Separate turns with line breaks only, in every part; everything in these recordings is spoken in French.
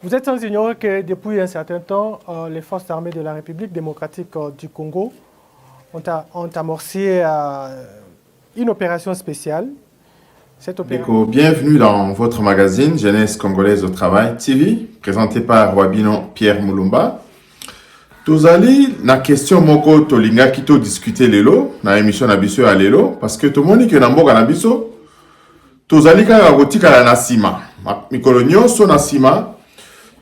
Vous êtes sans ignorer que depuis un certain temps, les forces armées de la République démocratique du Congo ont amorcé une opération spéciale.
Bienvenue dans votre magazine Jeunesse congolaise au travail TV, présenté par Wabino Pierre Moulumba. Tozali na question moko tolinga kito discuter lelo na émission na biso ya lelo parce que to moni que na mboka na biso tozali kaka kotikala na sima mikolo nyonso na sima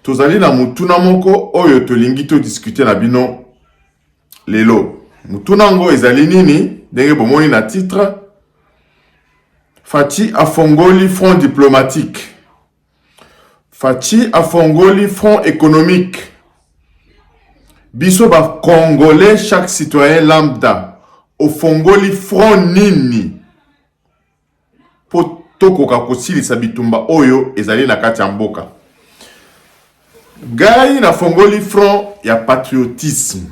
tozali na mutuna moko oyo tolingi to discuter na bino lelo. Mutuna ngo ezali nini ndenge bomoni na titre Faci afongoli front diplomatique. Faci afongoli front économique. Biso ba Congolais, chaque citoyen lambda ofongoli front nini po tokoka kosilisa bitumba oyo ezali na kati ya mboka. Gai na fongoli front ya patriotisme.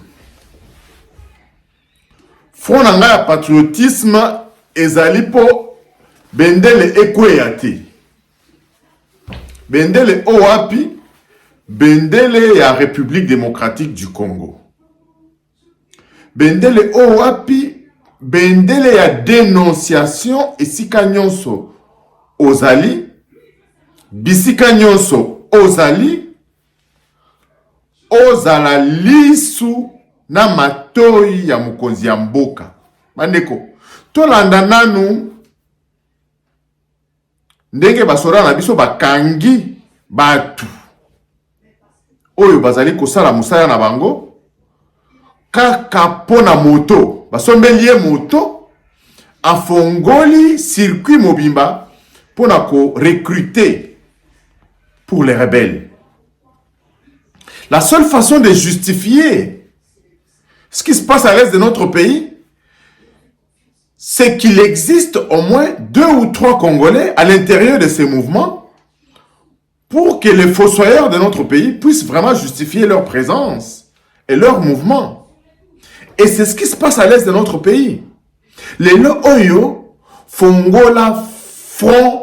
Front na nga ya patriotisme ezali po bendele ekwea te. Bendele owapi, bendele ya République démocratique du Congo. Bendele owapi, bendele ya dénonciation esika nyonso ozali, bisika nyonso ozali, ozala lisu na matoi ya mokonzi ya mboka. Bandeko, tolanda nanu ndenge basoda na biso bakangi batu oyo bazali kosala musala na bango kaka pona moto basombeli ye moto afongoli circuit mobimba pona ko recruter pour les rebelles. La seule façon de justifier ce qui se passe à l'est de notre pays, c'est qu'il existe au moins 2 ou 3 Congolais à l'intérieur de ces mouvements pour que les fossoyeurs de notre pays puissent vraiment justifier leur présence et leur mouvement. Et c'est ce qui se passe à l'est de notre pays. Les Oyo fongola front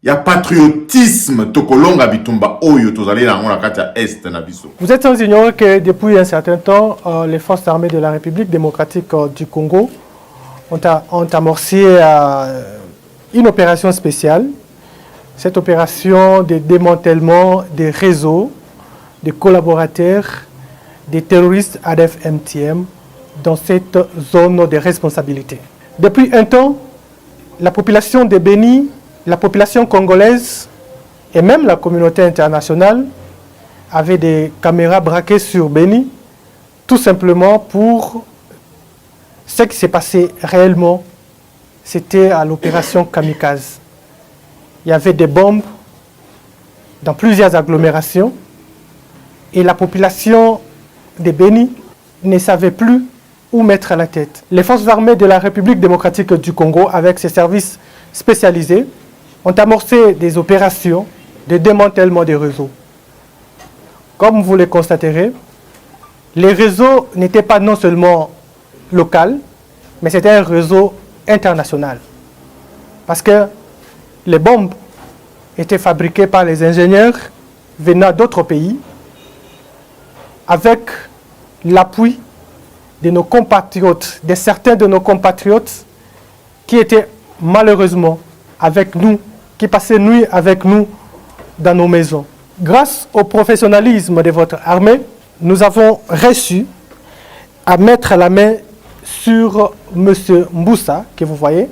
ya patriotisme tokolonga bitumba oyo tozali na ngona kati ya est na biso.
Vous êtes sans ignorer que depuis un certain temps, les forces armées de la République démocratique du Congo ont amorcé une opération spéciale. Cette opération de démantèlement des réseaux, des collaborateurs, des terroristes ADF-MTM dans cette zone de responsabilité. Depuis un temps, la population de Béni, la population congolaise et même la communauté internationale avaient des caméras braquées sur Béni, tout simplement pour ce qui s'est passé réellement, c'était à l'opération Kamikaze. Il y avait des bombes dans plusieurs agglomérations et la population de Béni ne savait plus où mettre la tête. Les forces armées de la République démocratique du Congo, avec ses services spécialisés, ont amorcé des opérations de démantèlement des réseaux. Comme vous le constaterez, les réseaux n'étaient pas non seulement local, mais c'était un réseau international. Parce que les bombes étaient fabriquées par les ingénieurs venant d'autres pays avec l'appui de nos compatriotes, de certains de nos compatriotes qui étaient malheureusement avec nous, qui passaient nuit avec nous dans nos maisons. Grâce au professionnalisme de votre armée, nous avons réussi à mettre la main sur M. Mboussa, que vous voyez.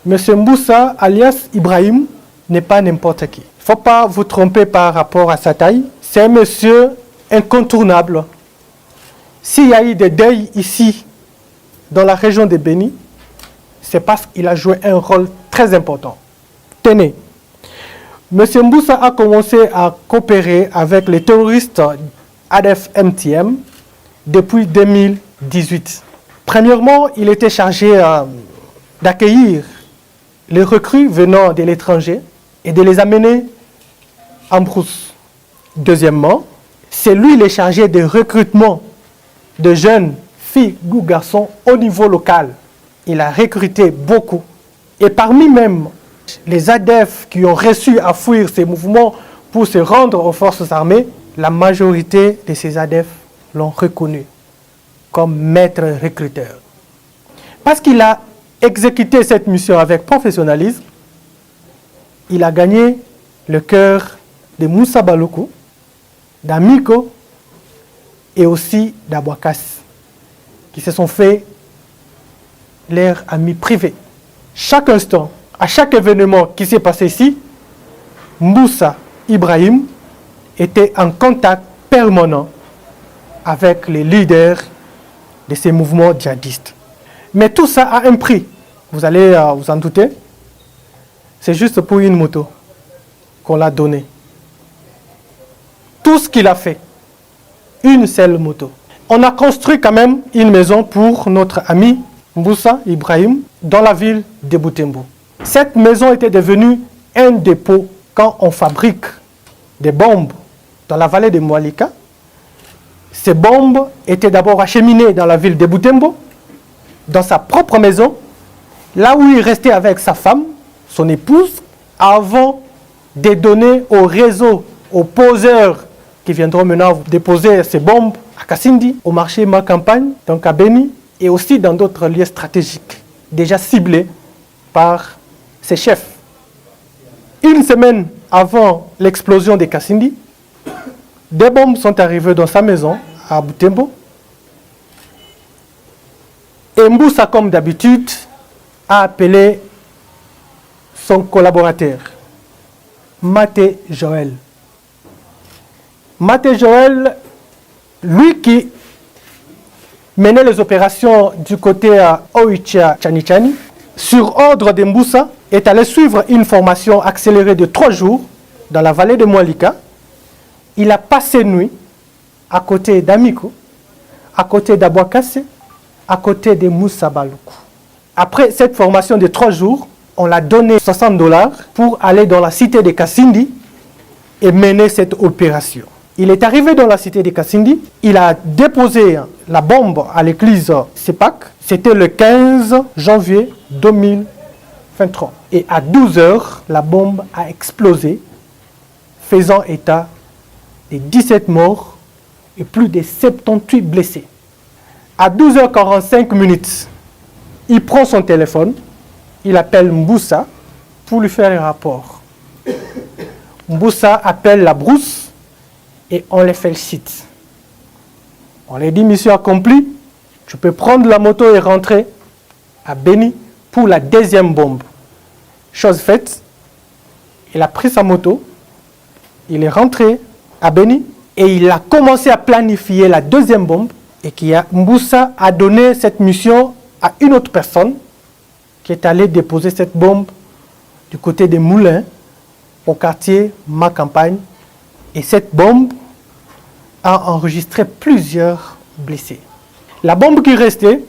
M. Mboussa, alias Ibrahim, n'est pas n'importe qui. Il ne faut pas vous tromper par rapport à sa taille. C'est un monsieur incontournable. S'il y a eu des deuils ici, dans la région de Béni, c'est parce qu'il a joué un rôle très important. Tenez, M. Mboussa a commencé à coopérer avec les terroristes ADF-MTM depuis 2018. Premièrement, il était chargé d'accueillir les recrues venant de l'étranger et de les amener en brousse. Deuxièmement, c'est lui le chargé de recrutement de jeunes filles ou garçons au niveau local. Il a recruté beaucoup. Et parmi même les ADF qui ont réussi à fuir ces mouvements pour se rendre aux forces armées, la majorité de ces ADF l'ont reconnu comme maître recruteur. Parce qu'il a exécuté cette mission avec professionnalisme, il a gagné le cœur de Moussa Balokou, d'Amiko et aussi d'Abouakas, qui se sont fait leurs amis privés. Chaque instant, à chaque événement qui s'est passé ici, Moussa Ibrahim était en contact permanent avec les leaders de ces mouvements djihadistes. Mais tout ça a un prix. Vous allez vous en douter. C'est juste pour une moto qu'on l'a donné. Tout ce qu'il a fait, une seule moto. On a construit quand même une maison pour notre ami Moussa Ibrahim dans la ville de Butembo. Cette maison était devenue un dépôt quand on fabrique des bombes dans la vallée de Moualika. Ces bombes étaient d'abord acheminées dans la ville de Butembo, dans sa propre maison, là où il restait avec sa femme, son épouse, avant de donner au réseau, aux poseurs qui viendront maintenant déposer ces bombes à Kassindi, au marché Ma Campagne, donc à Beni, et aussi dans d'autres lieux stratégiques, déjà ciblés par ses chefs. Une semaine avant l'explosion de Kassindi, des bombes sont arrivées dans sa maison à Butembo. Et Moussa, comme d'habitude, a appelé son collaborateur, Maté Joël. Maté Joël, lui qui menait les opérations du côté à Oicha Chanichani, sur ordre de Moussa, est allé suivre une formation accélérée de 3 jours dans la vallée de Moualika. Il a passé nuit à côté d'Amiko, à côté d'Abouakase, à côté de Moussa Balokou. Après cette formation de 3 jours, on l'a donné $60 pour aller dans la cité de Kassindi et mener cette opération. Il est arrivé dans la cité de Kassindi, il a déposé la bombe à l'église Sepak, c'était le 15 janvier 2023. Et à 12 h, la bombe a explosé, faisant état de 17 morts et plus de 78 blessés. À 12h45, il prend son téléphone, il appelle Moussa pour lui faire un rapport. Moussa appelle la brousse et on les félicite. On lui dit, mission accomplie, tu peux prendre la moto et rentrer à Beni pour la deuxième bombe. Chose faite, il a pris sa moto, il est rentré à Beni et il a commencé à planifier la deuxième bombe et Moussa a donné cette mission à une autre personne qui est allée déposer cette bombe du côté des Moulins au quartier Ma Campagne. Et cette bombe a enregistré plusieurs blessés. La bombe qui restait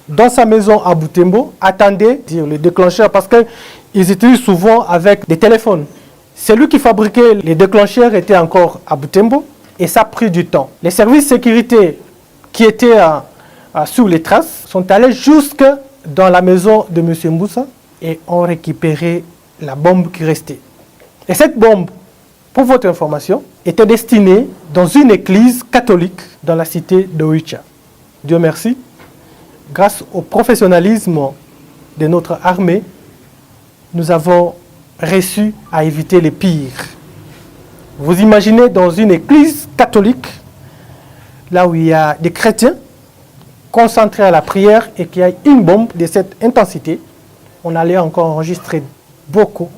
dans sa maison à Butembo attendait le déclencheur parce qu'ils utilisent souvent avec des téléphones. Celui qui fabriquait les déclencheurs était encore à Butembo et ça a pris du temps. Les services de sécurité qui étaient sous les traces sont allés jusque dans la maison de M. Moussa et ont récupéré la bombe qui restait. Et cette bombe, pour votre information, était destinée dans une église catholique dans la cité de Oicha. Dieu merci, grâce au professionnalisme de notre armée, nous avons réussi à éviter le pire. Vous imaginez dans une église catholique, là où il y a des chrétiens concentrés à la prière et qu'il y a une bombe de cette intensité, on allait encore enregistrer beaucoup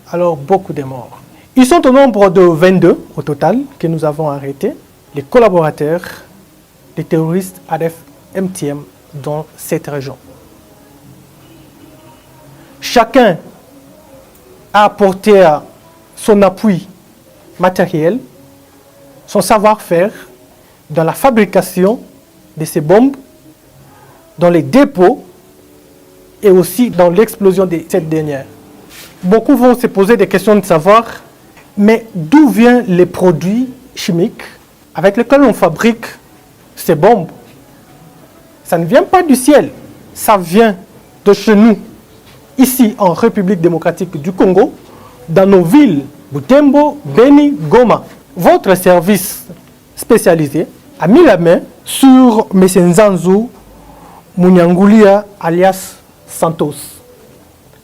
de morts. Ils sont au nombre de 22 au total que nous avons arrêtés, les collaborateurs des terroristes ADF MTM dans cette région. Chacun a apporté son appui matériel, son savoir-faire dans la fabrication de ces bombes, dans les dépôts et aussi dans l'explosion de cette dernière. Beaucoup vont se poser des questions de savoir, mais d'où viennent les produits chimiques avec lesquels on fabrique ces bombes? Ça ne vient pas du ciel, ça vient de chez nous, ici en République démocratique du Congo, dans nos villes, Butembo, Beni, Goma. Votre service spécialisé a mis la main sur M. Nzanzu Munyangulia alias Santos.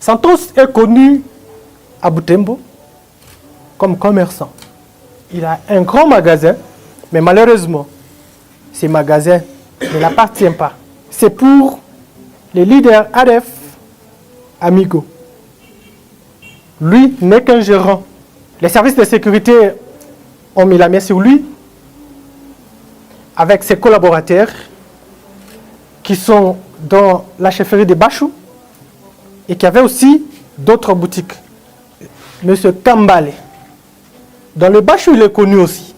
Santos est connu à Butembo comme commerçant. Il a un grand magasin, mais malheureusement, ce magasin ne l'appartient pas. C'est pour les leaders ADF Amigo. Lui n'est qu'un gérant. Les services de sécurité ont mis la main sur lui avec ses collaborateurs qui sont dans la chefferie de Bachou et qui avaient aussi d'autres boutiques. Monsieur Kambale. Dans le Bachou, il est connu aussi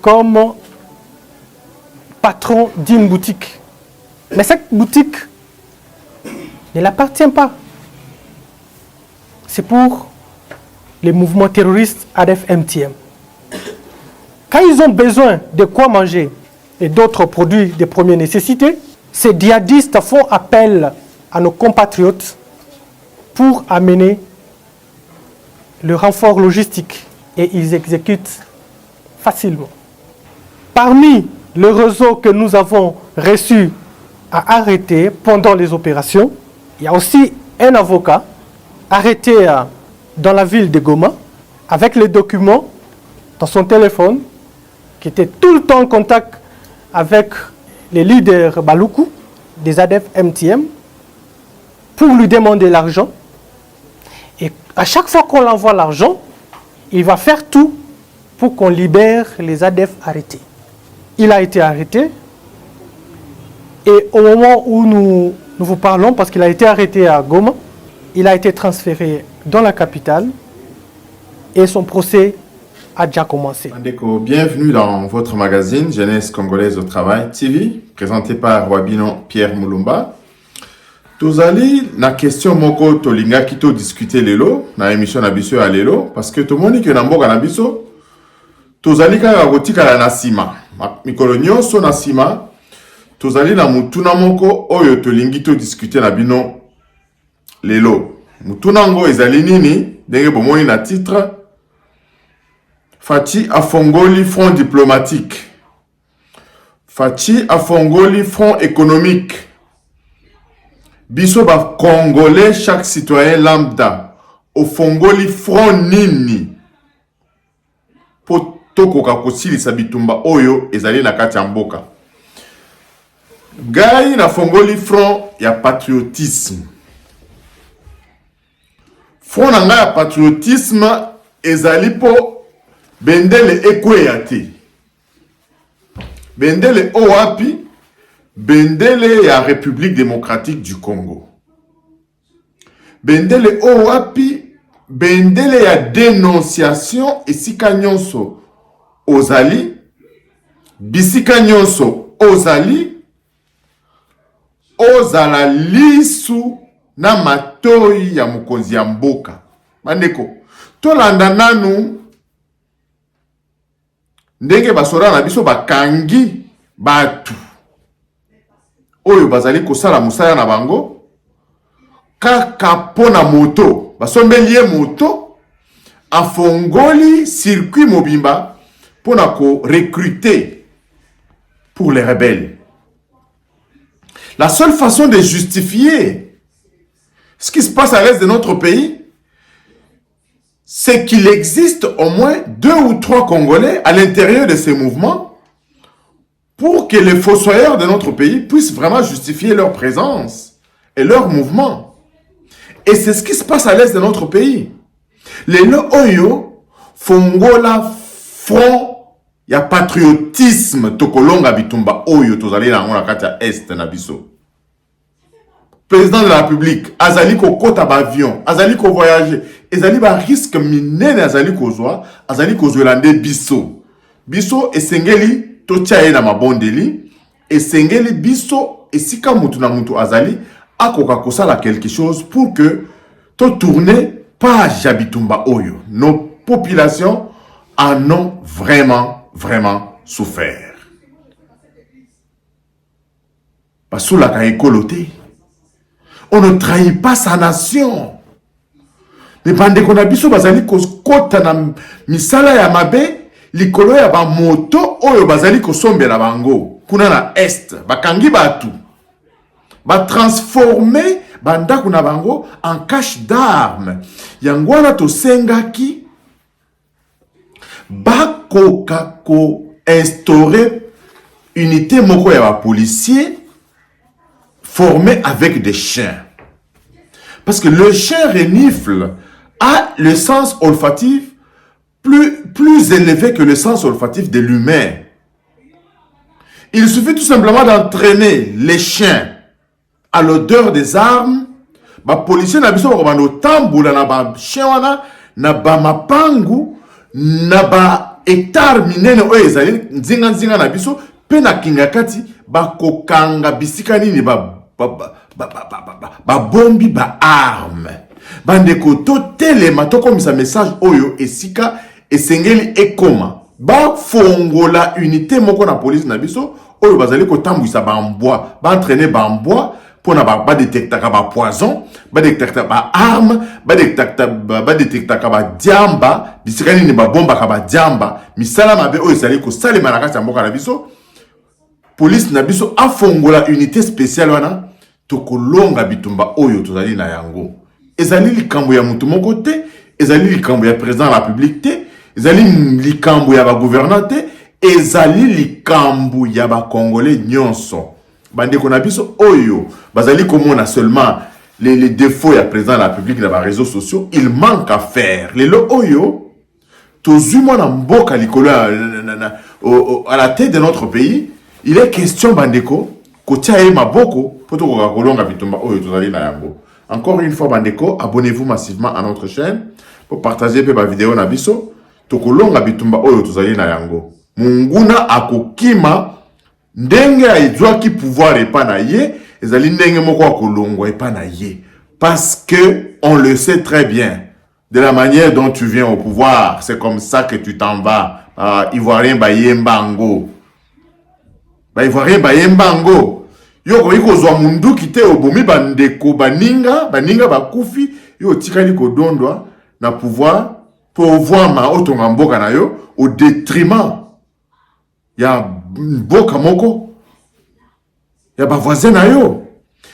comme patron d'une boutique. Mais cette boutique ne l'appartient pas. C'est pour les mouvements terroristes ADF MTM. Quand ils ont besoin de quoi manger et d'autres produits de première nécessité, ces djihadistes font appel à nos compatriotes pour amener le renfort logistique et ils exécutent facilement. Parmi le réseau que nous avons reçu à arrêter pendant les opérations, il y a aussi un avocat arrêté dans la ville de Goma avec les documents dans son téléphone qui était tout le temps en contact avec les leaders Baloukou des ADF MTM pour lui demander l'argent. Et à chaque fois qu'on l'envoie l'argent, il va faire tout pour qu'on libère les ADF arrêtés. Il a été arrêté et au moment où nous vous parlons, parce qu'il a été arrêté à Goma, il a été transféré dans la capitale et son procès a déjà commencé.
Mandeko, bienvenue dans votre magazine Jeunesse Congolaise au Travail TV, présenté par Wabino Pierre Mulumba. Tozali na question moko tolinga kito discuter lelo na émission na biso ya lelo parce que tout le monde que na mboka na biso tozali kaka kotikala na sima mikolo nyonso na sima tozali na mutuna moko oyo tolingi to discuter na bino lelo mutuna ngo ezali nini ndenge bomoni na titre Fachi afongoli front diplomatique, Fachi afongoli front économique. Biso ba Congolais, chaque citoyen lambda, ofongoli front nini. Po tokoka kosilisa bitumba oyo ezali na kati ya mboka. Gai na fongoli front ya patriotisme. Front na nga ya patriotisme ezali po bendele ekwea te. Bendele owapi, bendele ya République démocratique du Congo. Bendele owapi, bendele ya dénonciation esika nyonso ozali, bisika nyonso ozali, ozala lisu na matoi ya mokonzi ya mboka. Mandeko, tolanda nanu ndenge basora na biso bakangi batu oyo bazali kosala musala na bango kaka pona moto basombeli moto afongoli circuit mobimba pona ko recruter pour les rebelles. La seule façon de justifier ce qui se passe à l'est de notre pays, c'est qu'il existe au moins 2 ou 3 Congolais à l'intérieur de ces mouvements pour que les fossoyeurs de notre pays puissent vraiment justifier leur présence et leur mouvement. Et c'est ce qui se passe à l'est de notre pays. Les Oyo fongola front ya patriotisme tokolonga bitumba Oyo tozali na ngona kati ya est na biso. Président de la République, azali ko kota ba avion, azali ko voyager, ezali ba risque minene azali ko zwa, azali ko zwelande biso. Biso esengeli to tia na mabondeli, esengeli biso esika mutu na mutu azali akoka kosala quelque chose pour que to tourner page Bitumba Oyo. Nos populations en ont vraiment souffert. Parce que la écoloté. On ne trahit pas sa nation. Mais bandeko na biso bazali kota na misala ya mabe likolo ya ba moto oyo bazali kosombela bango kuna na est bakangi batu ba transformer bandako na bango en cache d'armes yango wana tosengaki bakoka ko instaurer unité moko ya ba policier formé avec des chiens. Parce que le chien renifle a le sens olfatif plus élevé que le sens olfatif de l'humain. Il suffit tout simplement d'entraîner les chiens à l'odeur des armes. Les policiers na biso ba tambula na ba chien wana na ba mapangu na ba hectare minene oyo ezali nzinga na biso pe na kingakati ba kokanga bisika nini ba bombi ba arme bandeko to telema to komisa message oyo esika esengeli ekoma ba fongola unité moko na police na biso oyo bazali ko tambwisa ba mbwa ba entraîner ba mbwa pona ba détecter ba poison ba détecter ba arme ba détecter ba diamba bisika nini ba bomba ka ba diamba misala mabe oyo ezali ko salema na kati ya mboka na biso police na biso afongola unité spéciale wana tokolonga bitumba oyo tozali na yango ezali likambo ya mutu moko te ezali likambo ya président de la République te ezali likambo ya ba gouverneur te ezali likambo ya ba congolais nyonso bandeko na biso oyo bazali komona seulement les défauts ya président de la République na ba réseaux sociaux il manque à faire lelo oyo tozuma na mboka likolo à la tête de notre pays il est question bandeko kotia e maboko poto ko kolonga bitumba oyo tozali na yango. Encore une fois bandeko, abonnez-vous massivement à notre chaîne pour partager pe ba vidéo na biso to kolonga bitumba oyo tozali na yango. Munguna akokima ndenge aizwa ki pouvoir epa na ye ezali ndenge moko akolongwa epa na ye parce que on le sait très bien de la manière dont tu viens au pouvoir, c'est comme ça que tu t'en vas. Ivoirien ba yembango. Ba ivoirien ba yembango. Yo ko iko zwa mundu kite obomi bandeko baninga bakufi yo tikali ko dondwa na pouvoir pour voir ma otonga mboka na yo au détriment ya mboka moko ya ba voisin na yo.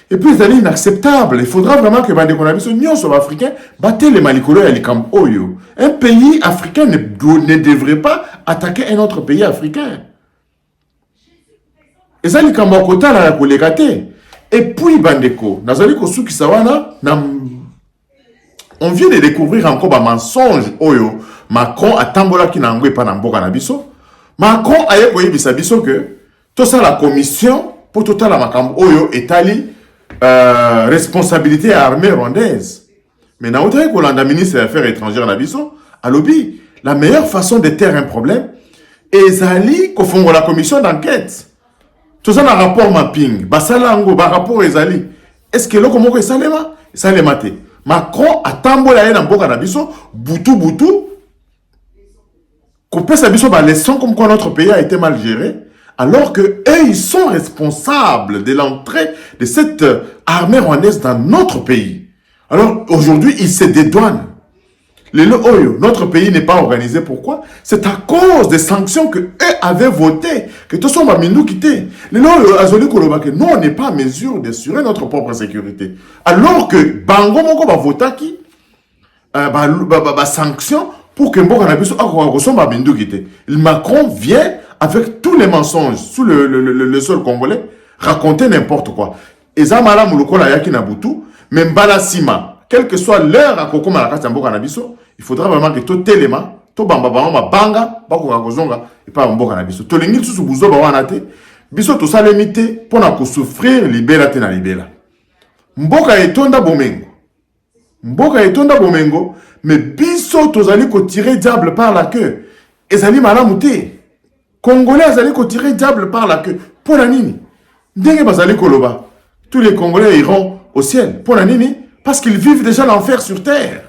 Et puis c'est inacceptable. Il faudra vraiment que bandeko na biso nyonso africain batte les malikolo ya likambo oyo. Un pays africain ne devrait pas attaquer un autre pays africain. Et ça, les Kambakota la kolekate. Et puis, bandeko, nazali kosuki sawana, on vient de découvrir encore un mensonge oyo. Macron a tambola ki na ngwe pa na mboka na biso. Macron a yeko yebisa biso que tout ça la commission pour tout la makambo oyo etali responsabilité à armée rwandaise. Mais na otaye ko landa ministre des Affaires étrangères na biso, alobi la meilleure façon de taire un problème ezali ko fongo la commission d'enquête. Tout ça, un rapport mapping, basalango, ba rapport ezali. Est-ce que le comment que salema? Salema te. Macron a tambola na mboka na biso, butu. Couper sa biso ba leçon comme quoi notre pays a été mal géré, alors que eux ils sont responsables de l'entrée de cette armée rwandaise dans notre pays. Alors aujourd'hui, ils se dédouanent. Notre pays n'est pas organisé. Pourquoi? C'est à cause des sanctions que eux avaient votées. Que tout ça, nous quitté. Nous, on n'est pas en mesure d'assurer notre propre sécurité. Alors que Bango Moko va voter qui? Sanction pour que Mboka Nabiso Macron vient avec tous les mensonges sous le sol congolais raconter n'importe quoi. Et ça, Madame Mouloukola Yaki Nabutu, même Balasima. Quelle que soit l'heure à Koko Malakati Mboka Nabiso, il faudra vraiment que tout élément, tout bamba banga, bako kakozonga, et pas Mboka Nabiso. Tout l'ingil sous bouzo bawanate, biso tout ça limité pour na ko souffrir libéra te na libéra. Mboka etonda bomengo. Mboka etonda bomengo, mais biso tozali ko tirer diable par la queue. Ezali malamu te. Congolais ezali ko tirer diable par la queue. Pour la nini. Ndenge bazali koloba. Tous les Congolais iront au ciel. Pour la nini. Parce qu'ils vivent déjà l'enfer sur terre.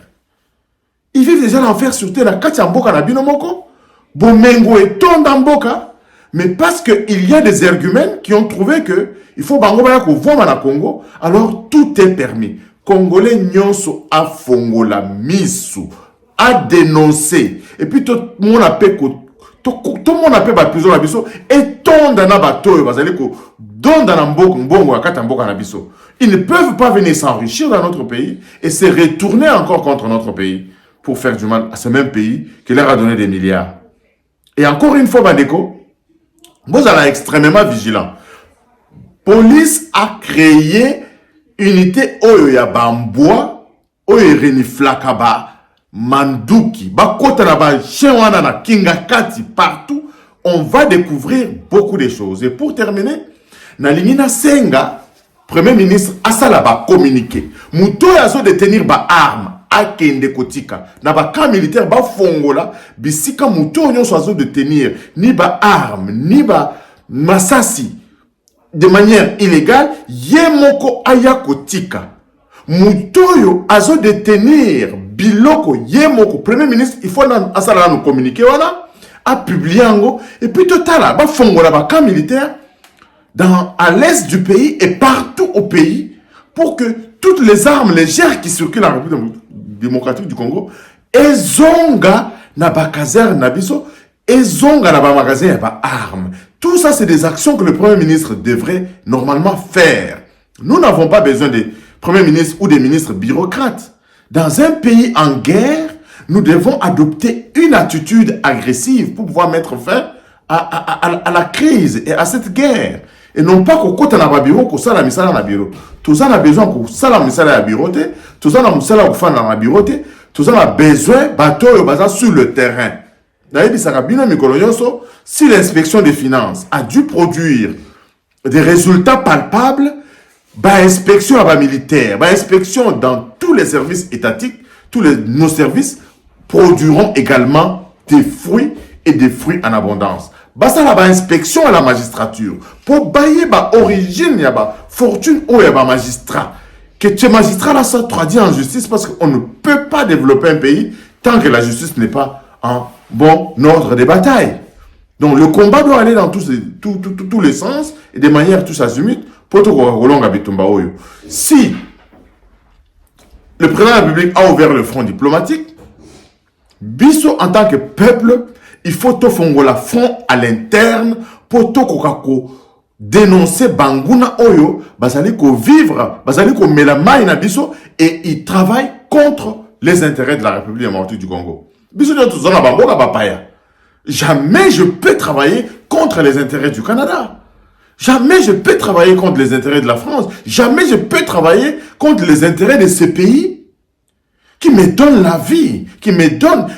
Ils vivent déjà l'enfer sur terre. La katia mboka na bino moko. Bomengo et tonda mboka. Mais parce qu'il y a des arguments qui ont trouvé que il faut bango baya ko voma na Congo. Alors tout est permis. Congolais nyonso a fongola misu, a dénoncé. Et puis tout le monde a fait tout le monde a fait ba prison na biso et tonda na bato bazali ko donda na mbongo akata mboka na biso. Ils ne peuvent pas venir s'enrichir dans notre pays et se retourner encore contre notre pays pour faire du mal à ce même pays qui leur a donné des milliards. Et encore une fois, Bandeko, vous allez extrêmement vigilant. Police a créé unité Oyo Bamboa, Oyo Reni Flakaba, Manduki, Bakota Naba, Chewana, Kingakati, partout. On va découvrir beaucoup de choses. Et pour terminer, Nalingina Senga, Premier ministre, Asalaba communiqué. Mouto yazo de tenir ba arme. Akende kotika. Na ba camp militaire ba fongola. Bisika mouto nyon soazo de tenir. Ni ba arme, ni ba masasi. De manière illégale. Yemoko aya kotika. Mouto yo azo de tenir. Biloko yemoko. Premier ministre, il faut asala nous communiquer. Voilà. A publié ango. Et puis total, ba fongola ba camp militaire. À l'est du pays et partout au pays pour que toutes les armes légères qui circulent en République démocratique du Congo ezonga na ba caserne na biso ezonga na ba magasin ba armes. Tout ça c'est des actions que le Premier ministre devrait normalement faire. Nous n'avons pas besoin de Premier ministre ou des ministres bureaucrates. Dans un pays en guerre, nous devons adopter une attitude agressive pour pouvoir mettre fin à la crise et à cette guerre. Et non pas qu'au côté de bureau, qu'on s'ala misala na bureau. Tout ça a besoin qu'on s'ala misala na bureau, tout ça a misala qu'on fait na bureau, tout ça a besoin bateau basé sur le terrain. D'ailleurs, si l'inspection des finances a dû produire des résultats palpables, inspection à militaire, inspection dans tous les services étatiques, nos services produiront également des fruits et des fruits en abondance. Ça la inspection à la magistrature pour bailler ba origine ya ba fortune ou ya ba magistrat que ces magistrats là sont traduits en justice parce qu'on ne peut pas développer un pays tant que la justice n'est pas en bon ordre de bataille. Donc le combat doit aller dans tous les sens et de manière tous azimuts pour tout rolonga bitumba oyo. Si le président de la République a ouvert le front diplomatique, biso en tant que peuple il faut tout fongola front à l'interne pour tout kokako dénoncer banguna oyo bazali ko vivre bazali ko melamai na biso et il travaille contre les intérêts de la République démocratique du Congo. Biso de tout zona bangoka bapaya. Jamais je peux travailler contre les intérêts du Canada. Jamais je peux travailler contre les intérêts de la France. Jamais je peux travailler contre les intérêts de ces pays qui me donnent la vie, qui me donnent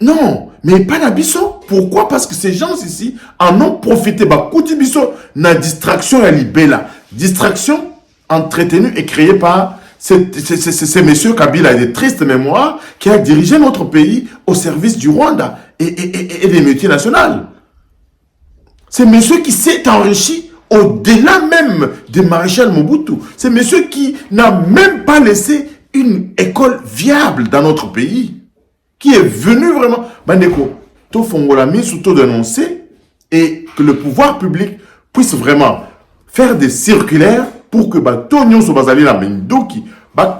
non. Mais pas la biso. Pourquoi? Parce que ces gens ici en ont profité. Bah, kuti biso na distraction à libella. Distraction entretenue et créée par ces messieurs Kabila et des tristes mémoires qui a dirigé notre pays au service du Rwanda et des multinationales. Ces messieurs qui s'est enrichi au-delà même de Maréchal Mobutu. Ces messieurs qui n'a même pas laissé une école viable dans notre pays. Qui est venu vraiment, Bandeko, tout fongola mis sous tout dénoncer et que le pouvoir public puisse vraiment faire des circulaires pour que Tonyon so bazali la mindoki,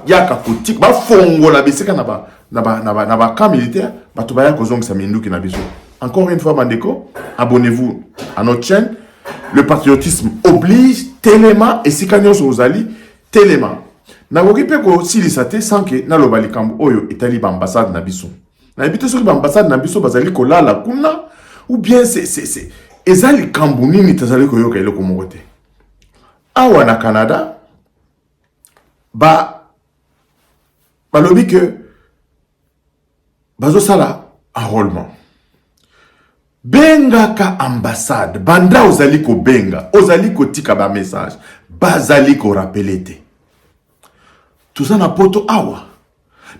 yaka kotik, fongola beseka na camp militaire, batubaya kozong sa mindoki na biso. Encore une fois, Bandeko, abonnez-vous à notre chaîne. Le patriotisme oblige, Téléma et Sikanyon so ozali, Téléma. Na wokipe ko silisate sans que na lobali kambo oyo etali ba ambassade na biso. Na ebite soki ba ambassade na biso bazali kolala kuna ou bien c'est ezali kambo nini tazali koyoka eloko moko te. Awa na Canada balobi que bazo sala enrôlement. Bengaka ambassade banda ozali ko benga ozali ko tika ba message bazali ko rappeler te. Tout ça na poto awa.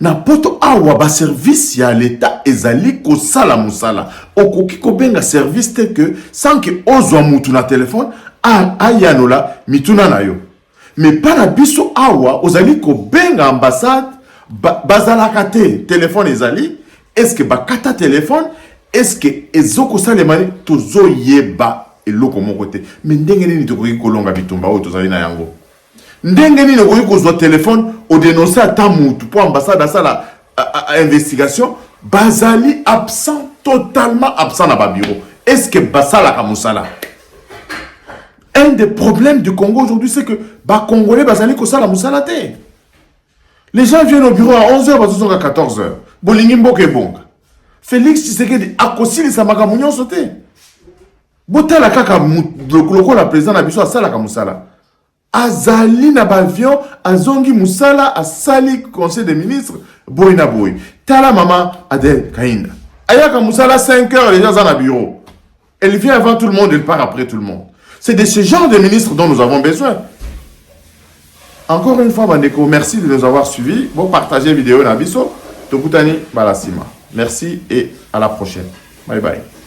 Na poto awa ba service ya l'État ezali ko sala musala. Okoki ko benga service te que sans que ozwa mutu na téléphone ayanola mituna na yo. Mais pas na biso awa ozali ko benga ambassade bazalaka te téléphone ezali. Est-ce que bakata téléphone? Est-ce que ezoko salemani tozo yeba eloko moko te? Mais ndenge nini tokoki kolonga bitumba o tozali na yango. Ndengeni ne koyi kozwa téléphone au dénoncer à Tamutu pour ambassade à ça la investigation. Bazali absent, totalement absent dans ba bureau. Est-ce que Basala Kamusala? Un des problèmes du Congo aujourd'hui, c'est que les Congolais Bazali Kosala Musala te. Les gens viennent au bureau à 11h, à 14h. Bolingimbo Kebonga. Félix Tshisekedi a kosi les Samagamounion sauté. Botala Kaka Loko la président Nabiso a Sala Kamusala. Azali na bavion, Azongi Musala, a Sali Conseil des ministres, Boina Boy. Tala Mama Adel Kainda. Ayaka Musala 5h, les gens sont au bureau. Elle vient avant tout le monde, elle part après tout le monde. C'est de ce genre de ministres dont nous avons besoin. Encore une fois, Bandeko, merci de nous avoir suivis. Bon, partagez la vidéo Nabiso. Tokutani Balasima. Merci et à la prochaine. Bye bye.